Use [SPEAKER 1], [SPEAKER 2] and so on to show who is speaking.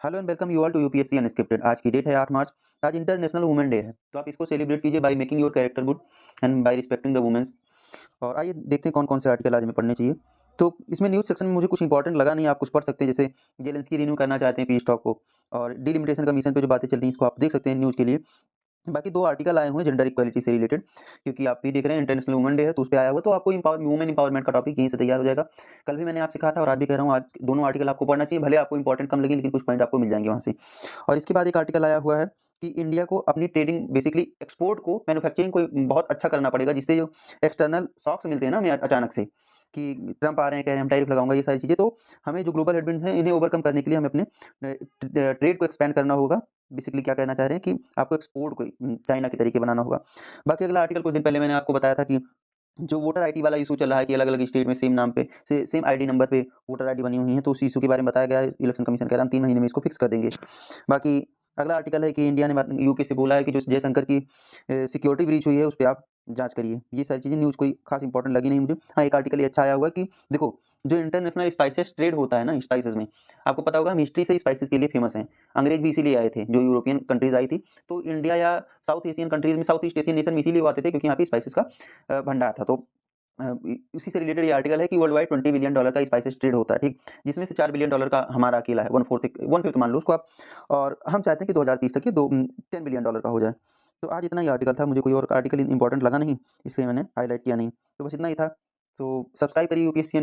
[SPEAKER 1] Hello and welcome you all to UPSC unscripted. आज की date है 8 मार्च। आज इंटरनेशनल वुमेन डे है, तो आप इसको सेलिब्रेट कीजिए by making your character good and by respecting the womens. और आइए देखते हैं कौन कौन से आर्टिकल आज हमें पढ़ने चाहिए। तो इसमें न्यूज़ सेक्शन में मुझे कुछ इंपॉर्टेंट लगा नहीं, आप कुछ पढ़ सकते हैं। जैसे जेलेंस्की रिन्यू करना चाहते हैं पीस टॉक को, और डिलिमिटेशन कमीशन पे जो बातें चल रही हैं इसको आप देख सकते हैं न्यूज़ के लिए। बाकी 2 आर्टिकल आए हुए हैं जेंडर इक्वालिटी से रिलेटेड, क्योंकि आप भी देख रहे हैं इंटरनेशनल वुमेन डे है, तो उस पे आया हुआ, तो आपको वुमेन एम्पावरमेंट का टॉपिक यहीं से तैयार हो जाएगा। कल भी मैंने आपसे कहा था और आज भी कह रहा हूँ, आज दोनों आर्टिकल आपको पढ़ना चाहिए। भले आपको इंपॉर्टेंट कम लगे, लेकिन कुछ पॉइंट आपको मिल जाएंगे वहाँ से। और इसके बाद एक आर्टिकल आया हुआ है कि इंडिया को अपनी ट्रेडिंग, बेसिकली एक्सपोर्ट को, मैन्युफैक्चरिंग को बहुत अच्छा करना पड़ेगा, जिससे जो एक्सटर्नल शॉक्स मिलते हैं ना हमें अचानक से, कि ट्रंप आ रहे हैं, कह रहे हैं हम टैरिफ लगाऊंगा, ये सारी चीज़ें, तो हमें जो ग्लोबल हेडविंड्स हैं इन्हें ओवरकम करने के लिए हमें अपने ट्रेड को एक्सपैंड करना होगा। बेसिकली क्या कहना चाह रहे हैं कि आपको एक्सपोर्ट को चाइना के तरीके बनाना होगा। बाकी अगला आर्टिकल कुछ दिन पहले मैंने आपको बताया था कि जो वोटर आईडी वाला इशू चल रहा है कि अलग-अलग स्टेट में सेम नाम पे सेम आईडी नंबर पे वोटर आईडी बनी हुई है, तो उस इशू के बारे में बताया गया है। इलेक्शन कमीशन कह रहा है हम 3 महीने में इसको फिक्स कर देंगे। बाकी अगला आर्टिकल है कि इंडिया ने यूके से बोला है कि जो जयशंकर की सिक्योरिटी ब्रीच हुई है उस पे आप जाँच करिए। ये सारी चीज़ें न्यूज़ कोई खास इंपॉर्टेंट लगी नहीं मुझे। हाँ, एक आर्टिकल ये अच्छा आया हुआ है कि देखो, जो इंटरनेशनल स्पाइसेस ट्रेड होता है ना स्पाइसेस में, आपको पता होगा हम हिस्ट्री से स्पाइसेस के लिए फेमस हैं। अंग्रेज भी इसीलिए आए थे, जो यूरोपियन कंट्रीज़ आई थी। तो इंडिया या साउथ एशियन कंट्रीज़ में, साउथ ईस्ट एशियन नेशन में इसीलिए वो आते थे क्योंकि यहाँ पे स्पाइसेस का भंडार था। तो इसी से रिलेटेड ये आर्टिकल है कि वर्ल्ड वाइड $20 बिलियन का स्पाइसेस ट्रेड होता है, ठीक? जिसमें से $4 बिलियन का हमारा अकेला है, 1/5 मान लो उसको आप। और हम चाहते हैं कि 2030 तक ये $10 बिलियन का हो जाए। तो आज इतना ही आर्टिकल था, मुझे कोई और आर्टिकल इंपॉर्टेंट लगा नहीं, इसलिए मैंने हाईलाइट किया नहीं। तो बस इतना ही था। तो सब्सक्राइब करिए यूपीएससी